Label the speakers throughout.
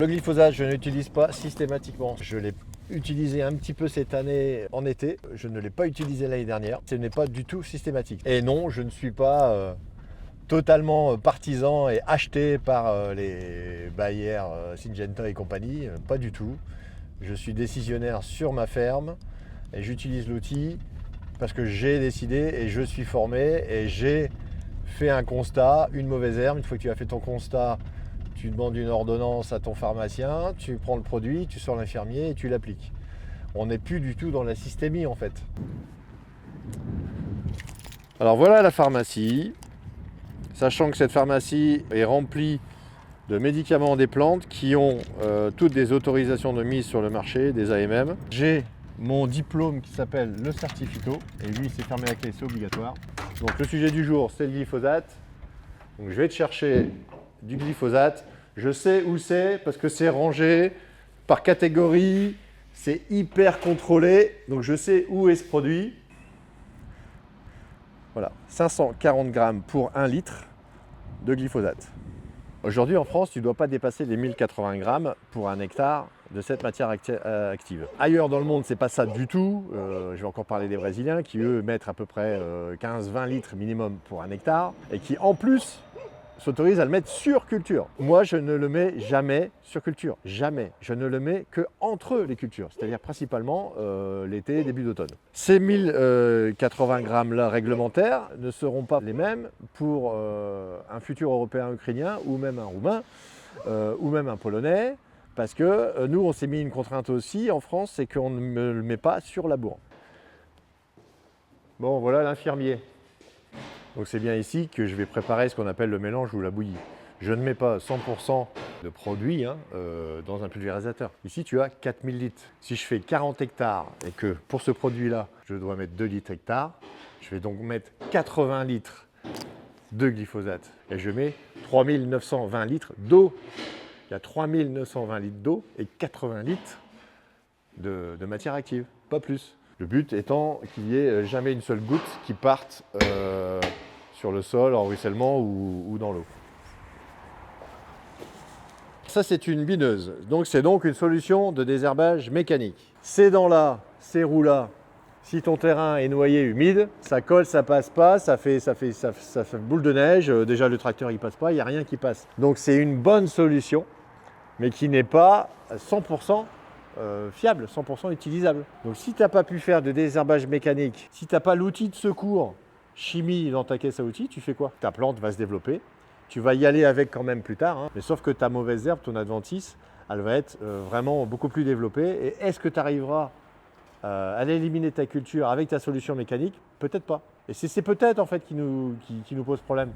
Speaker 1: Le glyphosate, je ne l'utilise pas systématiquement. Je l'ai utilisé un petit peu cette année en été. Je ne l'ai pas utilisé l'année dernière. Ce n'est pas du tout systématique. Et non, je ne suis pas totalement partisan et acheté par les Bayer, Syngenta et compagnie. Pas du tout. Je suis décisionnaire sur ma ferme et j'utilise l'outil parce que j'ai décidé et je suis formé et j'ai fait un constat, une mauvaise herbe. Une fois que tu as fait ton constat, tu demandes une ordonnance à ton pharmacien, tu prends le produit, tu sors l'infirmier et tu l'appliques. On n'est plus du tout dans la systémie en fait. Alors voilà la pharmacie. Sachant que cette pharmacie est remplie de médicaments des plantes qui ont toutes des autorisations de mise sur le marché, des AMM. J'ai mon diplôme qui s'appelle le certificato et lui c'est fermé à clé, c'est obligatoire. Donc le sujet du jour c'est le glyphosate. Donc je vais te chercher du glyphosate. Je sais où c'est parce que c'est rangé par catégorie, c'est hyper contrôlé, donc je sais où est ce produit. Voilà, 540 grammes pour 1 litre de glyphosate. Aujourd'hui en France, tu ne dois pas dépasser les 1080 grammes pour 1 hectare de cette matière active. Ailleurs dans le monde, c'est pas ça du tout. Je vais encore parler des Brésiliens qui eux mettent à peu près 15-20 litres minimum pour 1 hectare et qui en plus s'autorise à le mettre sur culture. Moi, je ne le mets jamais sur culture, jamais. Je ne le mets que entre les cultures, c'est-à-dire principalement l'été et début d'automne. Ces 1080 grammes là réglementaires ne seront pas les mêmes pour un futur européen ukrainien ou même un roumain ou même un polonais, parce que nous, on s'est mis une contrainte aussi en France, c'est qu'on ne le met pas sur labour. Bon, voilà l'infirmier. Donc c'est bien ici que je vais préparer ce qu'on appelle le mélange ou la bouillie. Je ne mets pas 100% de produit dans un pulvérisateur. Ici tu as 4000 litres. Si je fais 40 hectares et que pour ce produit-là, je dois mettre 2 litres hectare, je vais donc mettre 80 litres de glyphosate. Et je mets 3920 litres d'eau. Il y a 3920 litres d'eau et 80 litres de matière active, pas plus. Le but étant qu'il n'y ait jamais une seule goutte qui parte sur le sol en ruissellement ou dans l'eau. Ça c'est une bineuse, donc c'est donc une solution de désherbage mécanique. Ces dents-là, ces roues-là, si ton terrain est noyé humide, ça colle, ça passe pas, ça fait boule de neige, déjà le tracteur il passe pas, il n'y a rien qui passe. Donc c'est une bonne solution, mais qui n'est pas 100% fiable, 100% utilisable. Donc si tu n'as pas pu faire de désherbage mécanique, si tu n'as pas l'outil de secours chimie dans ta caisse à outils, tu fais quoi? Ta plante va se développer, tu vas y aller avec quand même plus tard, mais sauf que ta mauvaise herbe, ton adventice, elle va être vraiment beaucoup plus développée. Et est-ce que tu arriveras à éliminer ta culture avec ta solution mécanique? Peut-être pas. Et c'est peut-être en fait qui nous pose problème.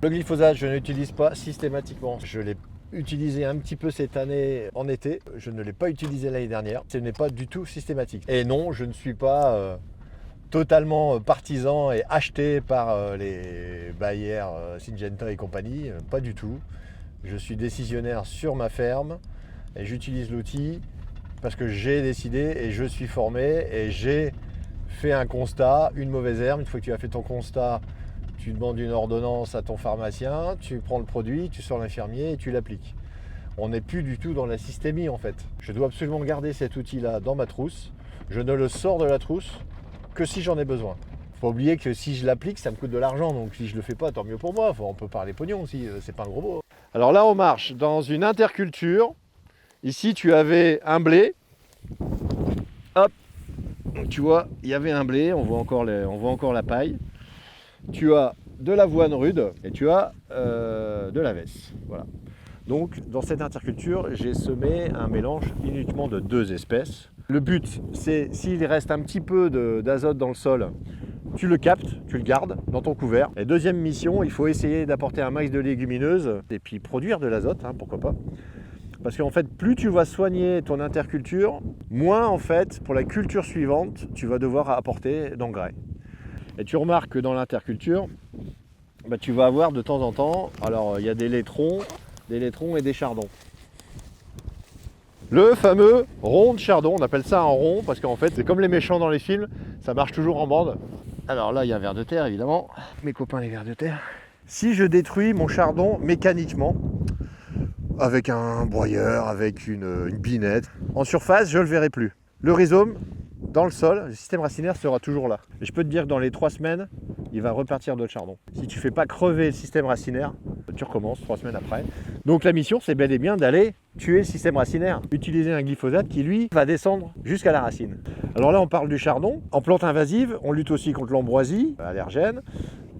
Speaker 1: Le glyphosate, je ne l'utilise pas systématiquement. Je l'ai utilisé un petit peu cette année en été. Je ne l'ai pas utilisé l'année dernière. Ce n'est pas du tout systématique. Et non, je ne suis pas totalement partisan et acheté par les Bayer, Syngenta et compagnie. Pas du tout. Je suis décisionnaire sur ma ferme et j'utilise l'outil parce que j'ai décidé et je suis formé et j'ai fait un constat, une mauvaise herbe. Une fois que tu as fait ton constat, tu demandes une ordonnance à ton pharmacien, tu prends le produit, tu sors l'infirmier et tu l'appliques. On n'est plus du tout dans la systémie en fait. Je dois absolument garder cet outil-là dans ma trousse. Je ne le sors de la trousse que si j'en ai besoin. Faut pas oublier que si je l'applique, ça me coûte de l'argent. Donc si je le fais pas, tant mieux pour moi. On peut parler pognon aussi, c'est pas un gros mot. Alors là, on marche dans une interculture. Ici, tu avais un blé. Hop, tu vois, il y avait un blé. On voit encore la paille. Tu as de l'avoine rude et tu as de la vesse. Voilà. Donc dans cette interculture, j'ai semé un mélange uniquement de 2 espèces. Le but, c'est s'il reste un petit peu d'azote dans le sol, tu le captes, tu le gardes dans ton couvert. Et deuxième mission, il faut essayer d'apporter un max de légumineuses et puis produire de l'azote, pourquoi pas. Parce qu'en fait, plus tu vas soigner ton interculture, moins en fait, pour la culture suivante, tu vas devoir apporter d'engrais. Et tu remarques que dans l'interculture, tu vas avoir de temps en temps, alors il y a des laitrons et des chardons. Le fameux rond de chardon, on appelle ça un rond parce qu'en fait c'est comme les méchants dans les films, ça marche toujours en bande. Alors là il y a un ver de terre évidemment, mes copains les vers de terre, Si je détruis mon chardon mécaniquement, avec un broyeur, avec une binette, en surface, je ne le verrai plus. Le rhizome, dans le sol, le système racinaire sera toujours là. Et je peux te dire que dans les 3 semaines, il va repartir d'autres chardons. Si tu ne fais pas crever le système racinaire, tu recommences 3 semaines après. Donc la mission, c'est bel et bien d'aller tuer le système racinaire. Utiliser un glyphosate qui, lui, va descendre jusqu'à la racine. Alors là, on parle du chardon. En plante invasive, on lutte aussi contre l'ambroisie, allergène.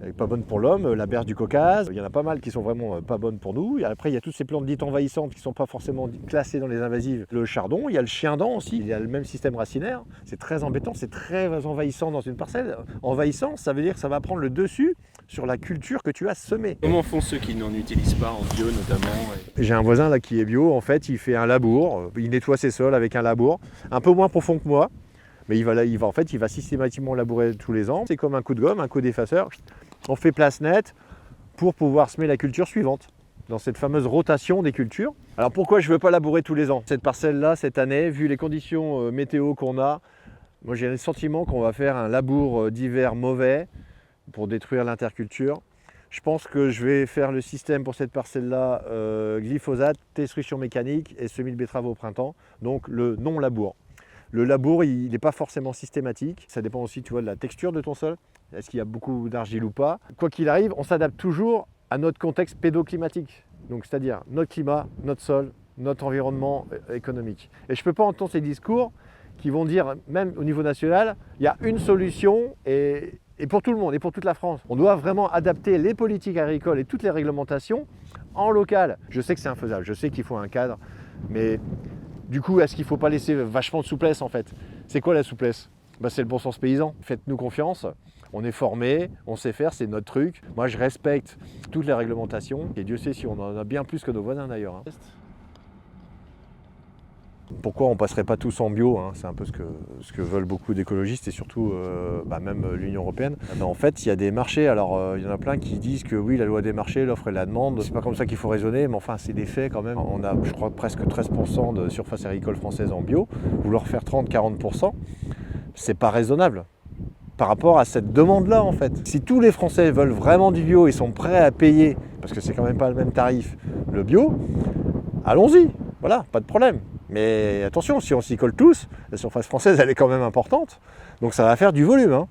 Speaker 1: Elle n'est pas bonne pour l'homme, la berce du Caucase, il y en a pas mal qui sont vraiment pas bonnes pour nous. Et après, il y a toutes ces plantes dites envahissantes qui ne sont pas forcément classées dans les invasives. Le chardon, il y a le chien-dent aussi, il y a le même système racinaire. C'est très embêtant, c'est très envahissant dans une parcelle. Envahissant, ça veut dire que ça va prendre le dessus sur la culture que tu as semée.
Speaker 2: Comment font ceux qui n'en utilisent pas, en bio notamment?
Speaker 1: J'ai un voisin là qui est bio, en fait, il fait un labour, il nettoie ses sols avec un labour, un peu moins profond que moi. Mais il va systématiquement labourer tous les ans. C'est comme un coup de gomme, un coup d'effaceur. On fait place nette pour pouvoir semer la culture suivante, dans cette fameuse rotation des cultures. Alors pourquoi je ne veux pas labourer tous les ans? Cette parcelle-là, cette année, vu les conditions météo qu'on a, moi j'ai le sentiment qu'on va faire un labour d'hiver mauvais pour détruire l'interculture. Je pense que je vais faire le système pour cette parcelle-là, glyphosate, destruction mécanique et semis de betterave au printemps, donc le non-labour. Le labour, il n'est pas forcément systématique. Ça dépend aussi, tu vois, de la texture de ton sol. Est-ce qu'il y a beaucoup d'argile ou pas? Quoi qu'il arrive, on s'adapte toujours à notre contexte pédoclimatique. Donc, c'est-à-dire notre climat, notre sol, notre environnement économique. Et je ne peux pas entendre ces discours qui vont dire, même au niveau national, il y a une solution et pour tout le monde et pour toute la France. On doit vraiment adapter les politiques agricoles et toutes les réglementations en local. Je sais que c'est infaisable, je sais qu'il faut un cadre, mais du coup, est-ce qu'il ne faut pas laisser vachement de souplesse en fait? C'est quoi la souplesse? C'est le bon sens paysan. Faites-nous confiance, on est formés, on sait faire, c'est notre truc. Moi, je respecte toutes les réglementations et Dieu sait si on en a bien plus que nos voisins d'ailleurs. Pourquoi on ne passerait pas tous en bio? C'est un peu ce que veulent beaucoup d'écologistes et surtout même l'Union européenne. En fait, il y a des marchés, alors il y en a plein qui disent que oui, la loi des marchés, l'offre et la demande, c'est pas comme ça qu'il faut raisonner, mais enfin c'est des faits quand même. On a, je crois, presque 13% de surface agricole française en bio. Vouloir faire 30-40%, c'est pas raisonnable par rapport à cette demande-là en fait. Si tous les Français veulent vraiment du bio et sont prêts à payer, parce que c'est quand même pas le même tarif, le bio, allons-y, voilà, pas de problème. Mais attention, si on s'y colle tous, la surface française, elle est quand même importante. Donc ça va faire du volume.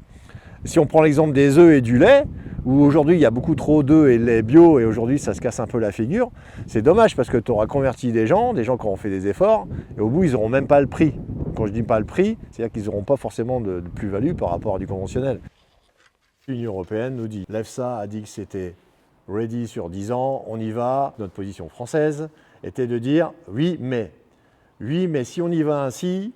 Speaker 1: Si on prend l'exemple des œufs et du lait, où aujourd'hui il y a beaucoup trop d'œufs et de lait bio, et aujourd'hui ça se casse un peu la figure, c'est dommage parce que tu auras converti des gens qui auront fait des efforts, et au bout ils n'auront même pas le prix. Quand je dis pas le prix, c'est-à-dire qu'ils n'auront pas forcément de plus-value par rapport à du conventionnel. L'Union européenne nous dit, l'EFSA a dit que c'était ready sur 10 ans, on y va. Notre position française était de dire oui, mais si on y va ainsi,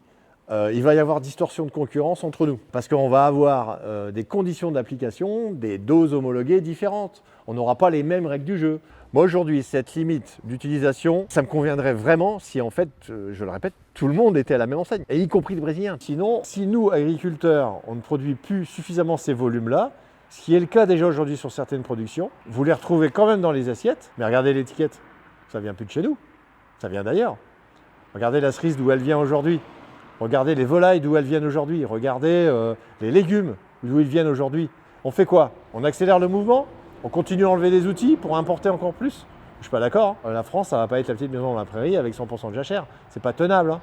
Speaker 1: il va y avoir distorsion de concurrence entre nous. Parce qu'on va avoir des conditions d'application, des doses homologuées différentes. On n'aura pas les mêmes règles du jeu. Moi aujourd'hui, cette limite d'utilisation, ça me conviendrait vraiment si en fait, je le répète, tout le monde était à la même enseigne, et y compris les Brésiliens. Sinon, si nous, agriculteurs, on ne produit plus suffisamment ces volumes-là, ce qui est le cas déjà aujourd'hui sur certaines productions, vous les retrouvez quand même dans les assiettes, mais regardez l'étiquette, ça vient plus de chez nous, ça vient d'ailleurs. Regardez la cerise d'où elle vient aujourd'hui. Regardez les volailles d'où elles viennent aujourd'hui. Regardez les légumes d'où ils viennent aujourd'hui. On fait quoi? On accélère le mouvement? On continue à enlever des outils pour importer encore plus? Je ne suis pas d'accord. La France, ça ne va pas être la petite maison dans la prairie avec 100% de jachère. C'est pas tenable.